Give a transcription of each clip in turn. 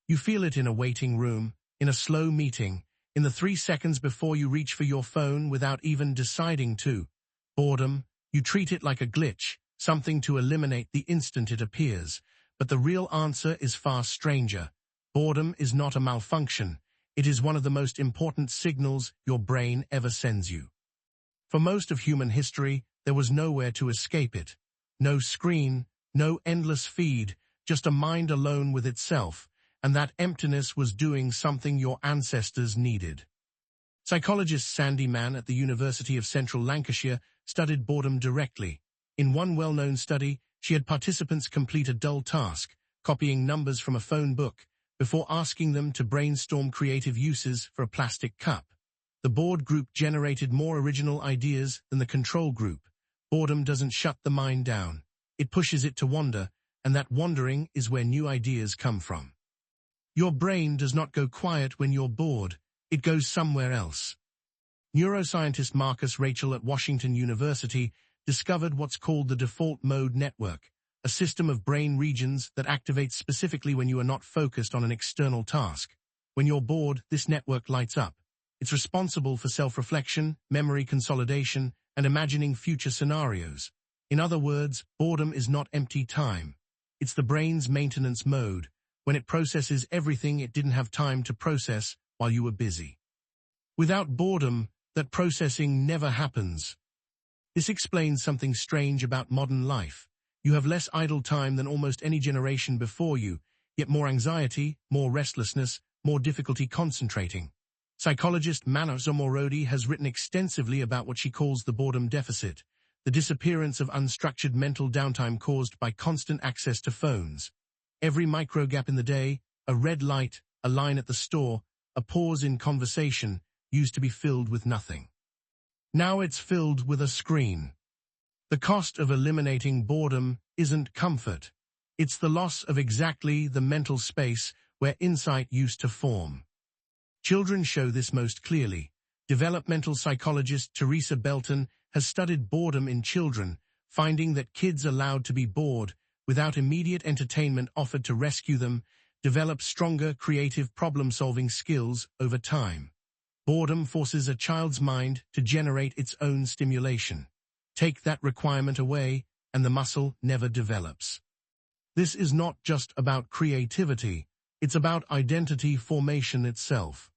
You feel it in a waiting room, in a slow meeting, in the 3 seconds before you reach for your phone without even deciding to. Boredom, you treat it like a glitch, something to eliminate the instant it appears. But the real answer is far stranger. Boredom is not a malfunction. It is one of the most important signals your brain ever sends you. For most of human history, there was nowhere to escape it. No screen, no endless feed, just a mind alone with itself, and that emptiness was doing something your ancestors needed. Psychologist Sandy Mann at the University of Central Lancashire studied boredom directly. In one well-known study, she had participants complete a dull task, copying numbers from a phone book, before asking them to brainstorm creative uses for a plastic cup. The bored group generated more original ideas than the control group. Boredom doesn't shut the mind down. It pushes it to wander, and that wandering is where new ideas come from. Your brain does not go quiet when you're bored. It goes somewhere else. Neuroscientist Marcus Rachel at Washington University discovered what's called the default mode network, a system of brain regions that activates specifically when you are not focused on an external task. When you're bored, this network lights up. It's responsible for self-reflection, memory consolidation, and imagining future scenarios. In other words, boredom is not empty time. It's the brain's maintenance mode, when it processes everything it didn't have time to process while you were busy. Without boredom, that processing never happens. This explains something strange about modern life. You have less idle time than almost any generation before you, yet more anxiety, more restlessness, more difficulty concentrating. Psychologist Mana Zomorodi has written extensively about what she calls the boredom deficit, the disappearance of unstructured mental downtime caused by constant access to phones. Every micro gap in the day, a red light, a line at the store, a pause in conversation, used to be filled with nothing. Now it's filled with a screen. The cost of eliminating boredom isn't comfort. It's the loss of exactly the mental space where insight used to form. Children show this most clearly. Developmental psychologist Teresa Belton has studied boredom in children, finding that kids allowed to be bored, without immediate entertainment offered to rescue them, develop stronger creative problem-solving skills over time. Boredom forces a child's mind to generate its own stimulation. Take that requirement away, and the muscle never develops. This is not just about creativity, it's about identity formation itself.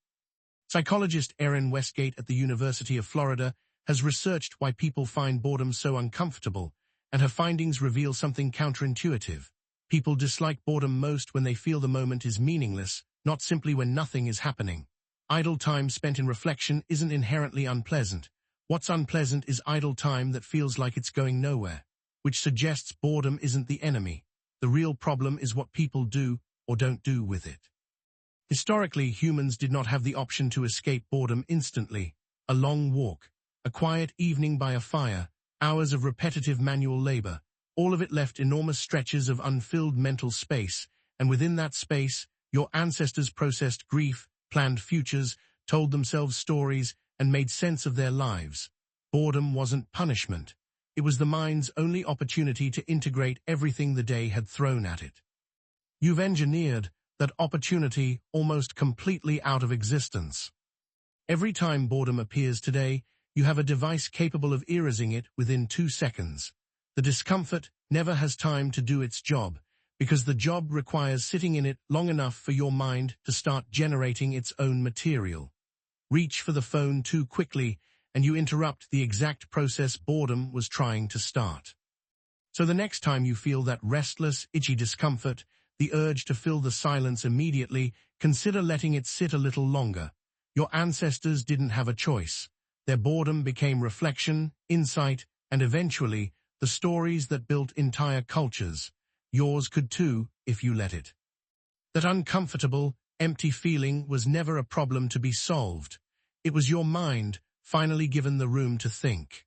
Psychologist Erin Westgate at the University of Florida has researched why people find boredom so uncomfortable, and her findings reveal something counterintuitive. People dislike boredom most when they feel the moment is meaningless, not simply when nothing is happening. Idle time spent in reflection isn't inherently unpleasant. What's unpleasant is idle time that feels like it's going nowhere, which suggests boredom isn't the enemy. The real problem is what people do or don't do with it. Historically, humans did not have the option to escape boredom instantly. A long walk, a quiet evening by a fire, hours of repetitive manual labor, all of it left enormous stretches of unfilled mental space, and within that space, your ancestors processed grief, planned futures, told themselves stories, and made sense of their lives. Boredom wasn't punishment. It was the mind's only opportunity to integrate everything the day had thrown at it. You've engineered that opportunity almost completely out of existence. Every time boredom appears today, you have a device capable of erasing it within 2 seconds. The discomfort never has time to do its job, because the job requires sitting in it long enough for your mind to start generating its own material. Reach for the phone too quickly, and you interrupt the exact process boredom was trying to start. So the next time you feel that restless, itchy discomfort, the urge to fill the silence immediately, consider letting it sit a little longer. Your ancestors didn't have a choice. Their boredom became reflection, insight, and eventually, the stories that built entire cultures. Yours could too, if you let it. That uncomfortable, empty feeling was never a problem to be solved. It was your mind, finally given the room to think.